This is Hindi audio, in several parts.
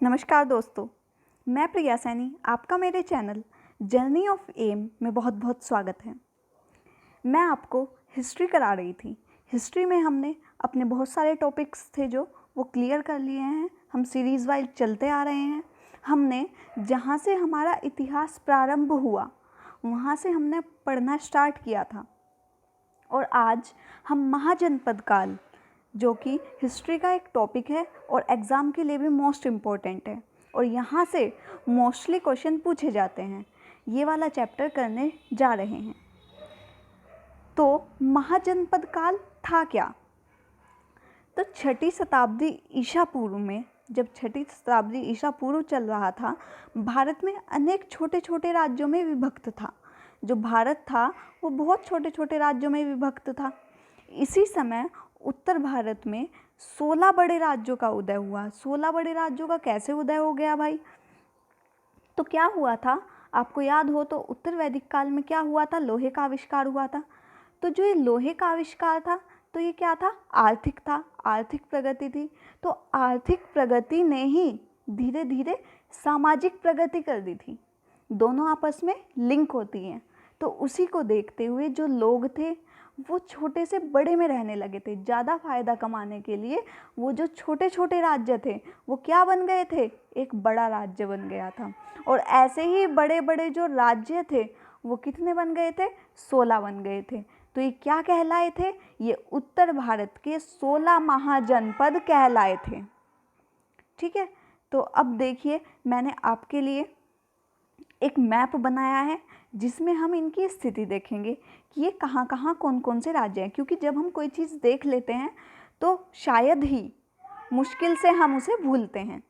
नमस्कार दोस्तों, मैं प्रिया सैनी। आपका मेरे चैनल जर्नी ऑफ एम में बहुत बहुत स्वागत है। मैं आपको हिस्ट्री करा रही थी। हिस्ट्री में हमने अपने बहुत सारे टॉपिक्स थे जो वो क्लियर कर लिए हैं। हम सीरीज़ वाइज चलते आ रहे हैं। हमने जहाँ से हमारा इतिहास प्रारंभ हुआ वहाँ से हमने पढ़ना स्टार्ट किया था और आज हम महाजनपद काल, जो कि हिस्ट्री का एक टॉपिक है और एग्ज़ाम के लिए भी मोस्ट इम्पॉर्टेंट है और यहाँ से मोस्टली क्वेश्चन पूछे जाते हैं, ये वाला चैप्टर करने जा रहे हैं। तो महाजनपद काल था क्या? तो छठी शताब्दी ईसा पूर्व में, जब छठी शताब्दी ईसा पूर्व चल रहा था, भारत में अनेक छोटे छोटे राज्यों में विभक्त था। जो भारत था वो बहुत छोटे छोटे राज्यों में विभक्त था। इसी समय उत्तर भारत में 16 बड़े राज्यों का उदय हुआ। 16 बड़े राज्यों का कैसे उदय हो गया भाई? तो क्या हुआ था, आपको याद हो तो उत्तर वैदिक काल में क्या हुआ था? लोहे का आविष्कार हुआ था। तो जो ये लोहे का आविष्कार था, तो ये क्या था? आर्थिक था, आर्थिक प्रगति थी। तो आर्थिक प्रगति ने ही धीरे धीरे सामाजिक प्रगति कर दी थी। दोनों आपस में लिंक होती हैं। तो उसी को देखते हुए जो लोग थे वो छोटे से बड़े में रहने लगे थे। ज़्यादा फायदा कमाने के लिए वो जो छोटे छोटे राज्य थे वो क्या बन गए थे? एक बड़ा राज्य बन गया था। और ऐसे ही बड़े बड़े जो राज्य थे वो कितने बन गए थे? 16 बन गए थे। तो ये क्या कहलाए थे? ये उत्तर भारत के 16 महाजनपद कहलाए थे। ठीक है, तो अब देखिए मैंने आपके लिए एक मैप बनाया है जिसमें हम इनकी स्थिति देखेंगे कि ये कहाँ कहाँ कौन कौन से राज्य हैं। क्योंकि जब हम कोई चीज़ देख लेते हैं तो शायद ही मुश्किल से हम उसे भूलते हैं।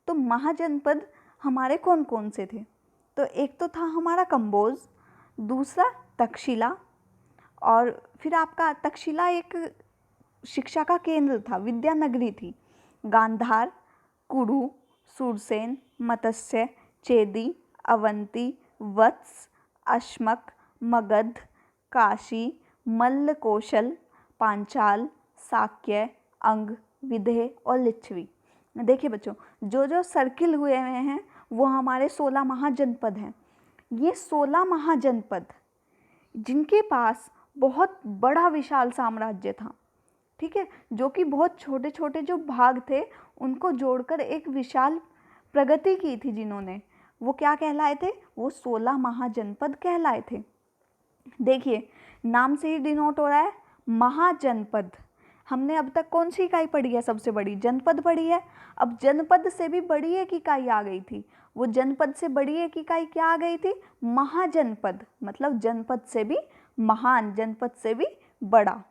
तो महाजनपद हमारे कौन कौन से थे? तो एक तो था हमारा कंबोज, दूसरा तक्षशिला, और फिर आपका तक्षशिला एक शिक्षा का केंद्र था, विद्यानगरी थी। गांधार, कुरु, सुरसेन, मत्स्य, चेदी, अवंती, वत्स, अश्मक, मगध, काशी, मल्ल, कौशल, पांचाल, शाक्य, अंग, विदेह और लिच्छवी। देखिए बच्चों, जो जो सर्किल हुए हैं वो हमारे 16 महाजनपद हैं। ये 16 महाजनपद जिनके पास बहुत बड़ा विशाल साम्राज्य था, ठीक है, जो कि बहुत छोटे छोटे जो भाग थे उनको जोड़कर एक विशाल प्रगति की थी जिन्होंने, वो क्या कहलाए थे? वो 16 महाजनपद कहलाए थे। देखिए नाम से ही डिनोट हो रहा है महाजनपद। हमने अब तक कौन सी इकाई पढ़ी है? सबसे बड़ी जनपद पढ़ी है। अब जनपद से भी बड़ी एक इकाई आ गई थी। वो जनपद से बड़ी एक इकाई क्या आ गई थी? महाजनपद। मतलब जनपद से भी महान, जनपद से भी बड़ा।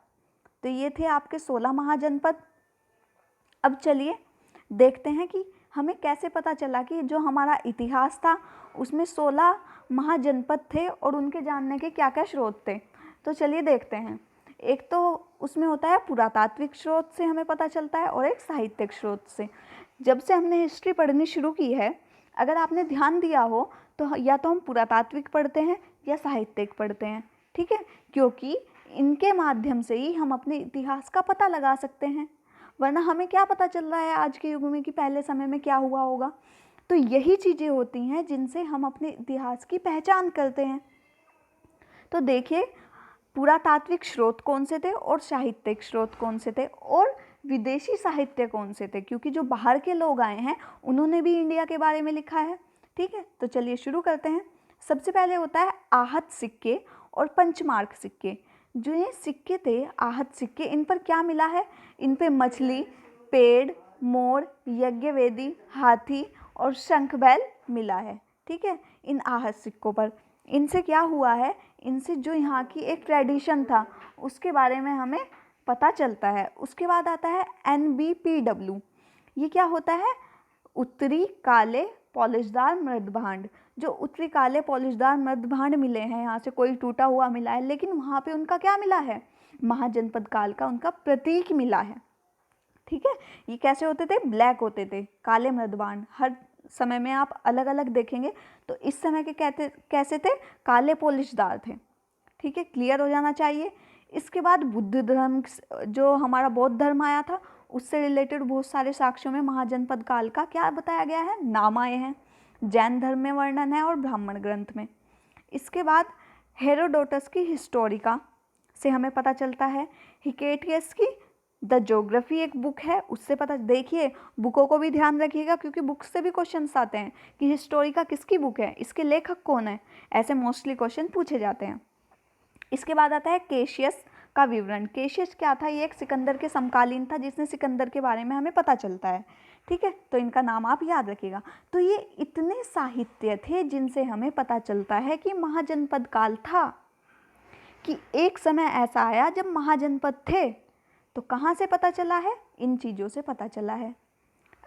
तो ये थे आपके 16 महाजनपद। अब चलिए देखते हैं कि हमें कैसे पता चला कि जो हमारा इतिहास था उसमें 16 महाजनपद थे और उनके जानने के क्या क्या स्रोत थे। तो चलिए देखते हैं। एक तो उसमें होता है पुरातात्विक स्रोत से हमें पता चलता है और एक साहित्यिक स्रोत से। जब से हमने हिस्ट्री पढ़नी शुरू की है, अगर आपने ध्यान दिया हो तो या तो हम पुरातात्विक पढ़ते हैं या साहित्यिक पढ़ते हैं, ठीक है, क्योंकि इनके माध्यम से ही हम अपने इतिहास का पता लगा सकते हैं। वरना हमें क्या पता चल रहा है आज के युग में कि पहले समय में क्या हुआ होगा। तो यही चीज़ें होती हैं जिनसे हम अपने इतिहास की पहचान करते हैं। तो देखिए पुरातात्विक स्रोत कौन से थे और साहित्यिक स्रोत कौन से थे और विदेशी साहित्य कौन से थे, क्योंकि जो बाहर के लोग आए हैं उन्होंने भी इंडिया के बारे में लिखा है। ठीक है, तो चलिए शुरू करते हैं। सबसे पहले होता है आहत सिक्के और पंचमार्क सिक्के। जो ये सिक्के थे आहत सिक्के, इन पर क्या मिला है? इन पे मछली, पेड़, मोर, यज्ञवेदी, हाथी और शंख बैल मिला है। ठीक है, इन आहत सिक्कों पर इनसे क्या हुआ है? इनसे जो यहाँ की एक ट्रेडिशन था उसके बारे में हमें पता चलता है। उसके बाद आता है NBPW। ये क्या होता है? उत्तरी काले पॉलिशदार मृदभांड। जो उत्तरी काले पॉलिशदार मृदभांड मिले हैं, यहाँ से कोई टूटा हुआ मिला है, लेकिन वहाँ पे उनका क्या मिला है? महाजनपद काल का उनका प्रतीक मिला है। ठीक है, ये कैसे होते थे? ब्लैक होते थे, काले मृदभांड। हर समय में आप अलग अलग देखेंगे। तो इस समय के कहते कैसे थे? काले पॉलिशदार थे। ठीक है, क्लियर हो जाना चाहिए। इसके बाद बुद्ध धर्म, जो हमारा बौद्ध धर्म आया था, उससे रिलेटेड बहुत सारे साक्ष्यों में महाजनपद काल का क्या बताया गया है, नाम आए हैं। जैन धर्म में वर्णन है और ब्राह्मण ग्रंथ में। इसके बाद हेरोडोटस की हिस्टोरिका से हमें पता चलता है। हिकेटियस की द ज्योग्राफी एक बुक है, उससे पता, देखिए बुकों को भी ध्यान रखिएगा क्योंकि बुक से भी क्वेश्चंस आते हैं कि हिस्टोरिका किसकी बुक है, इसके लेखक कौन है, ऐसे मोस्टली क्वेश्चन पूछे जाते हैं। इसके बाद आता है केशियस का विवरण। केशियस क्या था, ये एक सिकंदर के समकालीन था जिसने सिकंदर के बारे में हमें पता चलता है। ठीक है, तो इनका नाम आप याद रखिएगा। तो ये इतने साहित्य थे जिनसे हमें पता चलता है कि महाजनपद काल था, कि एक समय ऐसा आया जब महाजनपद थे। तो कहाँ से पता चला है, इन चीज़ों से पता चला है।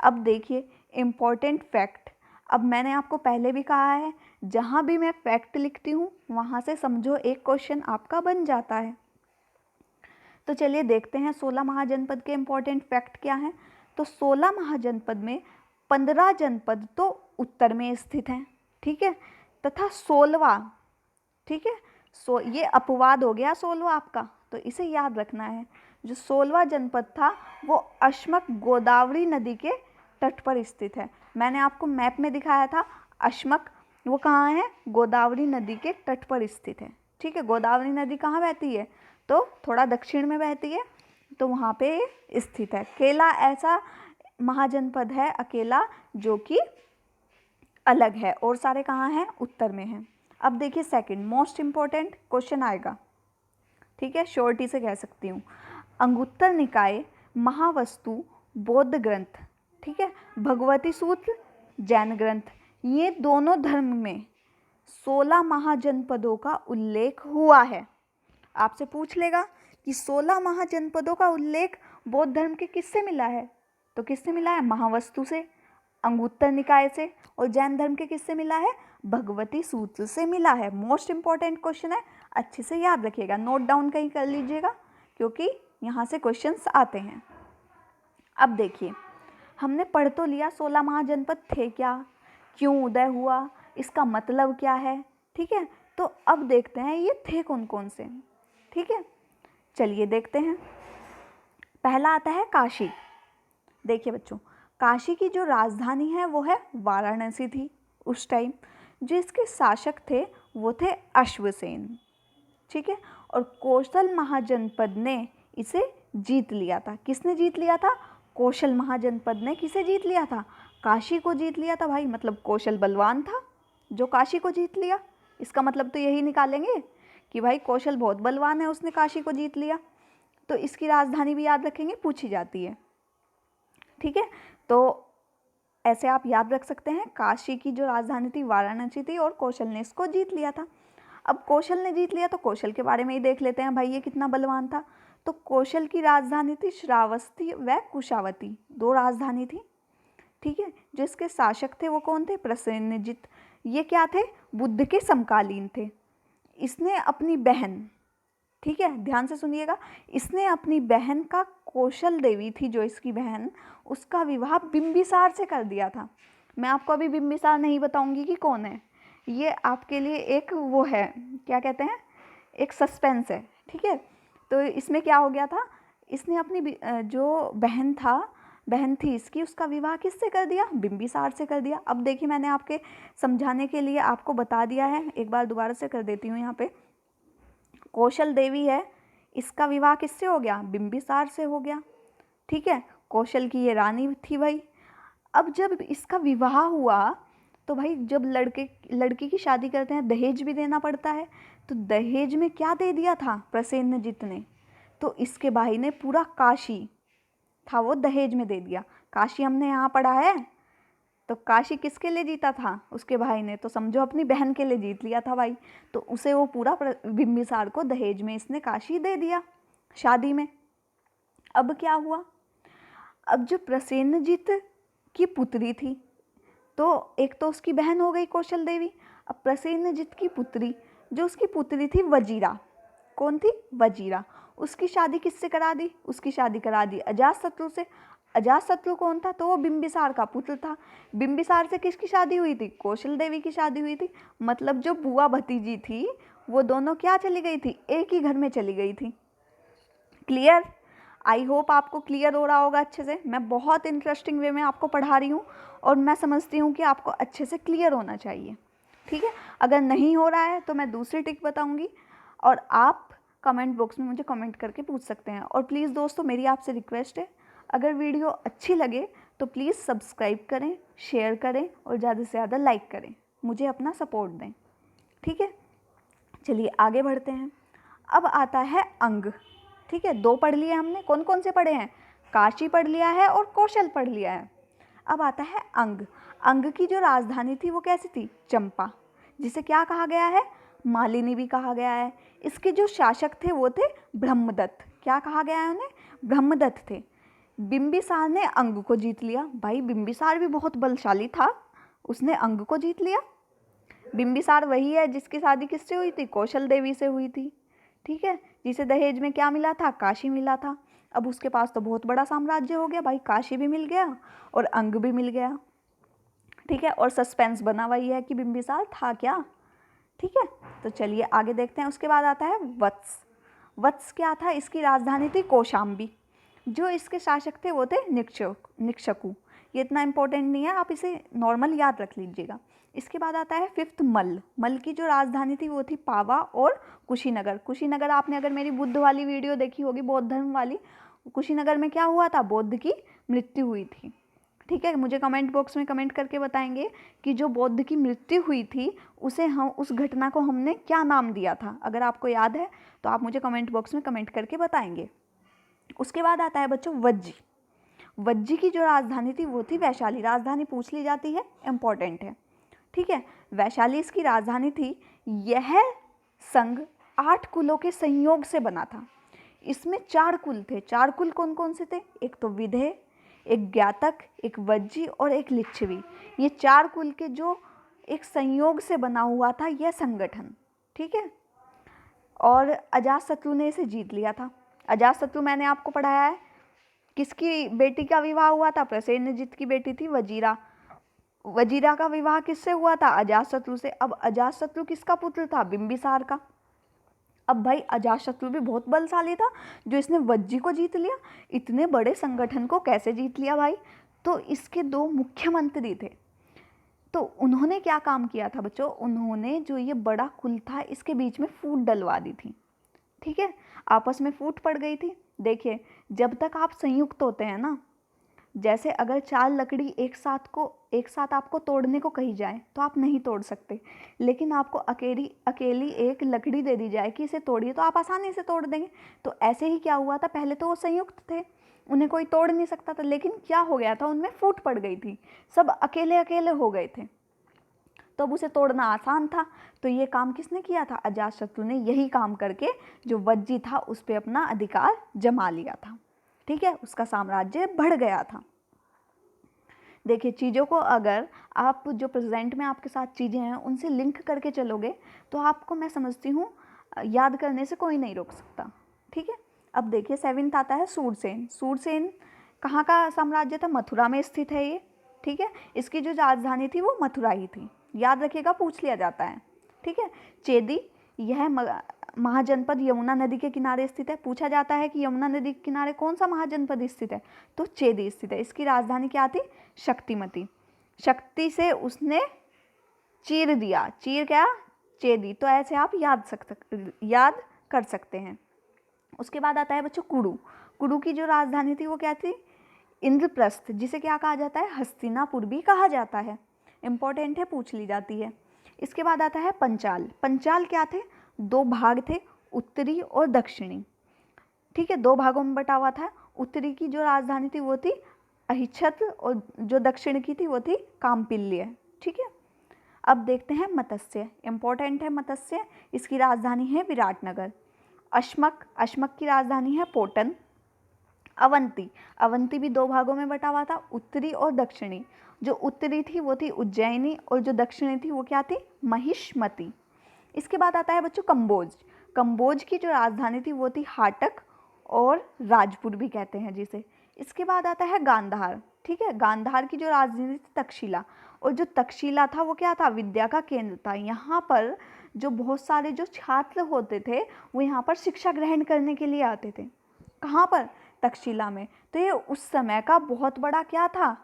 अब देखिए इम्पॉर्टेंट फैक्ट, अब मैंने आपको पहले भी कहा है जहाँ भी मैं फैक्ट लिखती हूँ वहाँ से समझो एक क्वेश्चन आपका बन जाता है। तो चलिए देखते हैं 16 महाजनपद के इम्पॉर्टेंट फैक्ट क्या हैं। तो 16 महाजनपद में 15 जनपद तो उत्तर में स्थित हैं, ठीक है, तथा 16वां, ठीक है, ये अपवाद हो गया 16वां आपका, तो इसे याद रखना है। जो 16वां जनपद था वो अश्मक गोदावरी नदी के तट पर स्थित है। मैंने आपको मैप में दिखाया था अश्मक, वो कहाँ है, गोदावरी नदी के तट पर स्थित है। ठीक है, गोदावरी नदी कहाँ बहती है, तो थोड़ा दक्षिण में बहती है, तो वहाँ पे स्थित है। केला ऐसा महाजनपद है अकेला जो कि अलग है, और सारे कहाँ हैं, उत्तर में हैं। अब देखिए सेकंड मोस्ट इम्पोर्टेंट क्वेश्चन आएगा, ठीक है, शॉर्टी से कह सकती हूँ। अंगुत्तर निकाय महावस्तु बौद्ध ग्रंथ, ठीक है, भगवती सूत्र जैन ग्रंथ, ये दोनों धर्म में 16 महाजनपदों का उल्लेख हुआ है। आपसे पूछ लेगा कि 16 महाजनपदों का उल्लेख बौद्ध धर्म के किससे मिला है, तो किससे मिला है, महावस्तु से, अंगुत्तर निकाय से, और जैन धर्म के किससे मिला है, भगवती सूत्र से मिला है। मोस्ट इंपॉर्टेंट क्वेश्चन है, अच्छे से याद रखिएगा, नोट डाउन कहीं कर लीजिएगा क्योंकि यहाँ से क्वेश्चंस आते हैं। अब देखिए हमने पढ़ तो लिया 16 महाजनपद थे क्या, क्यों उदय हुआ, इसका मतलब क्या है, ठीक है। तो अब देखते हैं ये थे कौन कौन से, ठीक है, चलिए देखते हैं। पहला आता है काशी। देखिए बच्चों, काशी की जो राजधानी है वो है वाराणसी थी उस टाइम। जो इसके शासक थे वो थे अश्वसेन, ठीक है, और कौशल महाजनपद ने इसे जीत लिया था। किसने जीत लिया था, कौशल महाजनपद ने किसे जीत लिया था, काशी को जीत लिया था भाई। मतलब कौशल बलवान था जो काशी को जीत लिया, इसका मतलब तो यही निकालेंगे कि भाई कौशल बहुत बलवान है, उसने काशी को जीत लिया। तो इसकी राजधानी भी याद रखेंगे, पूछी जाती है, ठीक है। तो ऐसे आप याद रख सकते हैं, काशी की जो राजधानी थी वाराणसी थी और कौशल ने इसको जीत लिया था। अब कौशल ने जीत लिया तो कौशल के बारे में ही देख लेते हैं भाई, ये कितना बलवान था। तो कौशल की राजधानी थी श्रावस्ती व कुशावती, दो राजधानी थी, ठीक है। जो इसके शासक थे वो कौन थे, प्रसेनजित। ये क्या थे, बुद्ध के समकालीन थे। इसने अपनी बहन, ठीक है, ध्यान से सुनिएगा, इसने अपनी बहन का, कौशल देवी थी जो इसकी बहन, उसका विवाह बिंबिसार से कर दिया था। मैं आपको अभी बिंबिसार नहीं बताऊंगी कि कौन है, ये आपके लिए एक वो है, क्या कहते हैं, एक सस्पेंस है, ठीक है। तो इसमें क्या हो गया था, इसने अपनी जो बहन थी इसकी, उसका विवाह किससे कर दिया, बिंबिसार से कर दिया। अब देखिए मैंने आपके समझाने के लिए आपको बता दिया है, एक बार दोबारा से कर देती हूँ। यहाँ पे कौशल देवी है, इसका विवाह किससे हो गया, बिंबिसार से हो गया, ठीक है। कौशल की ये रानी थी भाई। अब जब इसका विवाह हुआ तो भाई जब लड़की की शादी करते हैं दहेज भी देना पड़ता है, तो दहेज में क्या दे दिया था प्रसेनजित ने, तो इसके भाई ने पूरा काशी था वो दहेज में दे दिया। काशी हमने यहाँ पढ़ा है, तो काशी किसके लिए जीता था, उसके भाई ने, तो समझो अपनी बहन के लिए जीत लिया था भाई। तो उसे वो पूरा बिंबिसार को दहेज में इसने काशी दे दिया शादी में। अब क्या हुआ, अब जो प्रसेनजित की पुत्री थी, तो एक तो उसकी बहन हो गई कौशल देवी। अब प्रसेनजित की पुत्री, जो उसकी पुत्री थी वजीरा, कौन थी, वजीरा, उसकी शादी किससे करा दी, उसकी शादी करा दी अजातशत्रु से। अजातशत्रु कौन था, तो वो बिंबिसार का पुत्र था। बिंबिसार से किसकी शादी हुई थी, कौशल देवी की शादी हुई थी। मतलब जो बुआ भतीजी थी वो दोनों क्या चली गई थी, एक ही घर में चली गई थी। क्लियर। आई होप आपको क्लियर हो रहा होगा अच्छे से। मैं बहुत इंटरेस्टिंग वे में आपको पढ़ा रही हूँ और मैं समझती हूँ कि आपको अच्छे से क्लियर होना चाहिए, ठीक है। अगर नहीं हो रहा है तो मैं दूसरी ट्रिक बताऊँगी और आप कमेंट बॉक्स में मुझे कमेंट करके पूछ सकते हैं। और प्लीज़ दोस्तों, मेरी आपसे रिक्वेस्ट है, अगर वीडियो अच्छी लगे तो प्लीज़ सब्सक्राइब करें, शेयर करें और ज़्यादा से ज़्यादा लाइक करें, मुझे अपना सपोर्ट दें, ठीक है। चलिए आगे बढ़ते हैं। अब आता है अंग, ठीक है। 2 पढ़ लिए हमने, कौन कौन से पढ़े हैं? काशी पढ़ लिया है और कौशल पढ़ लिया है। अब आता है अंग। अंग की जो राजधानी थी वो कैसी थी? चंपा, जिसे क्या कहा गया है? मालिनी भी कहा गया है। इसके जो शासक थे वो थे ब्रह्मदत्त। क्या कहा गया है उन्हें? ब्रह्मदत्त थे। बिंबिसार ने अंग को जीत लिया। भाई बिंबिसार भी बहुत बलशाली था, उसने अंग को जीत लिया। बिंबिसार वही है जिसकी शादी किससे हुई थी? कौशल देवी से हुई थी, ठीक है। जिसे दहेज में क्या मिला था? काशी मिला था। अब उसके पास तो बहुत बड़ा साम्राज्य हो गया भाई, काशी भी मिल गया और अंग भी मिल गया, ठीक है। और सस्पेंस बना वही है कि बिंबिसार था क्या, ठीक है। तो चलिए आगे देखते हैं। उसके बाद आता है वत्स। वत्स क्या था? इसकी राजधानी थी कौशाम्बी। जो इसके शासक थे वो थे निक्षकु। ये इतना इंपॉर्टेंट नहीं है, आप इसे नॉर्मल याद रख लीजिएगा। इसके बाद आता है 5th मल्ल। मल्ल की जो राजधानी थी वो थी पावा और कुशीनगर। कुशीनगर आपने अगर मेरी बुद्ध वाली वीडियो देखी होगी, बौद्ध धर्म वाली, कुशीनगर में क्या हुआ था? बुद्ध की मृत्यु हुई थी, ठीक है। मुझे कमेंट बॉक्स में कमेंट करके बताएंगे कि जो बुद्ध की मृत्यु हुई थी उसे हम, उस घटना को हमने क्या नाम दिया था। अगर आपको याद है तो आप मुझे कमेंट बॉक्स में कमेंट करके बताएंगे। उसके बाद आता है बच्चों वज्जी। वज्जी की जो राजधानी थी वो थी वैशाली। राजधानी पूछ ली जाती है, इम्पॉर्टेंट है, ठीक है। वैशाली इसकी राजधानी थी। यह संघ 8 कुलों के संयोग से बना था। इसमें 4 कुल थे। 4 कुल कौन कौन से थे? एक तो विदेह, एक ज्ञातक, एक वज्जी और एक लिच्छवी। ये 4 कुल के जो एक संयोग से बना हुआ था यह संगठन, ठीक है। और अजातशत्रु ने इसे जीत लिया था। अजातशत्रु मैंने आपको पढ़ाया है, किसकी बेटी का विवाह हुआ था? प्रसेनजित की बेटी थी वजीरा। वजीरा का विवाह किससे हुआ था? अजातशत्रु से। अब अजातशत्रु किसका पुत्र था? बिंबिसार का। अब भाई अजातशत्रु भी बहुत बलशाली था जो इसने वज्जी को जीत लिया। इतने बड़े संगठन को कैसे जीत लिया भाई? तो इसके 2 मुख्यमंत्री थे। तो उन्होंने क्या काम किया था बच्चों? उन्होंने जो ये बड़ा कुल था इसके बीच में फूट डलवा दी थी, ठीक है। आपस में फूट पड़ गई थी। देखिए, जब तक आप संयुक्त होते हैं ना, जैसे अगर 4 लकड़ी एक साथ आपको तोड़ने को कही जाए तो आप नहीं तोड़ सकते, लेकिन आपको अकेली एक लकड़ी दे दी जाए कि इसे तोड़िए तो आप आसानी से तोड़ देंगे। तो ऐसे ही क्या हुआ था, पहले तो वो संयुक्त थे, उन्हें कोई तोड़ नहीं सकता था, लेकिन क्या हो गया था, उनमें फूट पड़ गई थी, सब अकेले अकेले हो गए थे। तो अब उसे तोड़ना आसान था। तो ये काम किसने किया था? अजातशत्रु ने। यही काम करके जो वज्जी था उस पर अपना अधिकार जमा लिया था, ठीक है। उसका साम्राज्य बढ़ गया था। देखिए, चीज़ों को अगर आप जो प्रेजेंट में आपके साथ चीज़ें हैं उनसे लिंक करके चलोगे तो आपको, मैं समझती हूँ, याद करने से कोई नहीं रोक सकता, ठीक है। अब देखिए 7th आता है सूरसेन। सूरसेन कहाँ का साम्राज्य था? मथुरा में स्थित है ये, ठीक है। इसकी जो राजधानी थी वो मथुरा ही थी, याद रखिएगा, पूछ लिया जाता है, ठीक है। चेदी, यह महाजनपद यमुना नदी के किनारे स्थित है। पूछा जाता है कि यमुना नदी के किनारे कौन सा महाजनपद स्थित है? तो चेदी स्थित है। इसकी राजधानी क्या थी? शक्तिमती। शक्ति से उसने चीर दिया। चीर क्या? चेदी। तो ऐसे आप याद कर सकते हैं। उसके बाद आता है बच्चों कुरु। कुरु की जो राजधानी थी वो क्या थी? इंद्रप्रस्थ, जिसे क्या कहा जाता है? हस्तिनापुर भी कहा जाता है। इंपॉर्टेंट है, पूछ ली जाती है। इसके बाद आता है पंचाल। पंचाल क्या थे? 2 भाग थे, उत्तरी और दक्षिणी, ठीक है। 2 भागों में बटा हुआ था। उत्तरी की जो राजधानी थी वो थी अहिच्छत्र और जो दक्षिण की थी वो थी कामपिल्य, ठीक है। अब देखते हैं मत्स्य। इंपॉर्टेंट है मत्स्य। इसकी राजधानी है विराटनगर। अश्मक की राजधानी है पोटन। अवंती भी 2 भागों में बटा हुआ था, उत्तरी और दक्षिणी। जो उत्तरी थी वो थी उज्जैनी और जो दक्षिणी थी वो क्या थी? महिष्मती। इसके बाद आता है बच्चों कंबोज। कंबोज की जो राजधानी थी वो थी हाटक और राजपुर भी कहते हैं जिसे। इसके बाद आता है गांधार, ठीक है। गांधार की जो राजधानी थी तक्षशिला, और जो तक्षशिला था वो क्या था? विद्या का केंद्र था। यहाँ पर जो बहुत सारे जो छात्र होते थे वो यहाँ पर शिक्षा ग्रहण करने के लिए आते थे। कहाँ पर? तक्षशिला में। तो ये उस समय का बहुत बड़ा क्या था,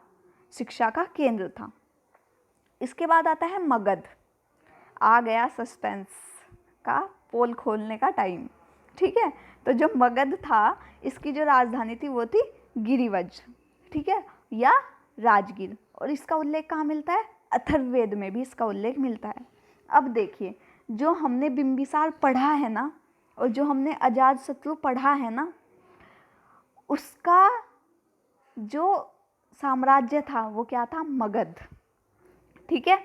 शिक्षा का केंद्र था। इसके बाद आता है मगध। आ गया सस्पेंस का पोल खोलने का टाइम, ठीक है। तो जो मगध था, इसकी जो राजधानी थी वो थी गिरिवज्र, ठीक है, या राजगीर। और इसका उल्लेख कहाँ मिलता है, अथर्ववेद में भी इसका उल्लेख मिलता है। अब देखिए, जो हमने बिंबिसार पढ़ा है ना, और जो हमने अजातशत्रु पढ़ा है ना, उसका जो साम्राज्य था वो क्या था, मगध, ठीक है।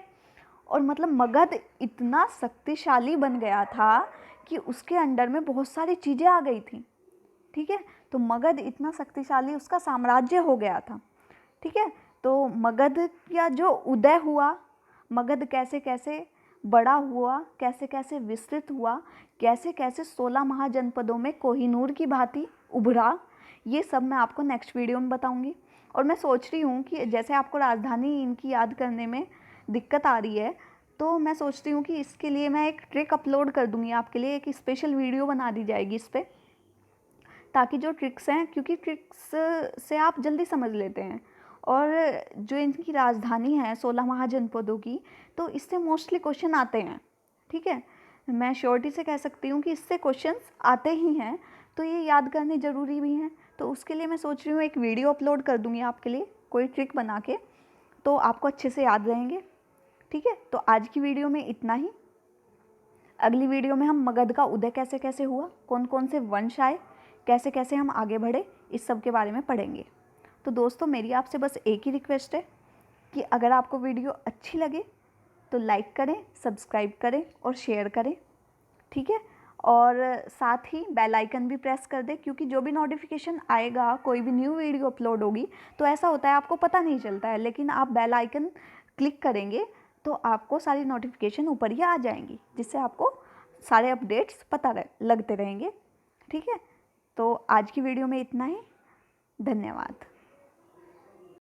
और मतलब मगध इतना शक्तिशाली बन गया था कि उसके अंडर में बहुत सारी चीज़ें आ गई थी, ठीक है। तो मगध इतना शक्तिशाली उसका साम्राज्य हो गया था, ठीक है। तो मगध का जो उदय हुआ, मगध कैसे कैसे बड़ा हुआ, कैसे कैसे विस्तृत हुआ, कैसे कैसे 16 महाजनपदों में कोहिनूर की भांति उभरा, ये सब मैं आपको नेक्स्ट वीडियो में बताऊंगी। और मैं सोच रही हूँ कि जैसे आपको राजधानी इनकी याद करने में दिक्कत आ रही है, तो मैं सोचती हूँ कि इसके लिए मैं एक ट्रिक अपलोड कर दूँगी आपके लिए, एक स्पेशल वीडियो बना दी जाएगी इस पर, ताकि जो ट्रिक्स हैं, क्योंकि ट्रिक्स से आप जल्दी समझ लेते हैं, और जो इनकी राजधानी है 16 महाजनपदों की, तो इससे मोस्टली क्वेश्चन आते हैं, ठीक है। मैं श्योरिटी से कह सकती हूँ कि इससे क्वेश्चंस आते ही हैं, तो ये याद करने ज़रूरी भी हैं। तो उसके लिए मैं सोच रही हूँ एक वीडियो अपलोड कर दूँगी आपके लिए, कोई ट्रिक बना के, तो आपको अच्छे से याद रहेंगे, ठीक है। तो आज की वीडियो में इतना ही। अगली वीडियो में हम मगध का उदय कैसे कैसे हुआ, कौन कौन से वंश आए, कैसे कैसे हम आगे बढ़े, इस सब के बारे में पढ़ेंगे। तो दोस्तों, मेरी आपसे बस एक ही रिक्वेस्ट है कि अगर आपको वीडियो अच्छी लगे तो लाइक करें, सब्सक्राइब करें और शेयर करें, ठीक है। और साथ ही बेल आइकन भी प्रेस कर दें, क्योंकि जो भी नोटिफिकेशन आएगा, कोई भी न्यू वीडियो अपलोड होगी, तो ऐसा होता है आपको पता नहीं चलता है, लेकिन आप बेल आइकन क्लिक करेंगे तो आपको सारी नोटिफिकेशन ऊपर ही आ जाएंगी, जिससे आपको सारे अपडेट्स पता लगते रहेंगे, ठीक है। तो आज की वीडियो में इतना ही। धन्यवाद।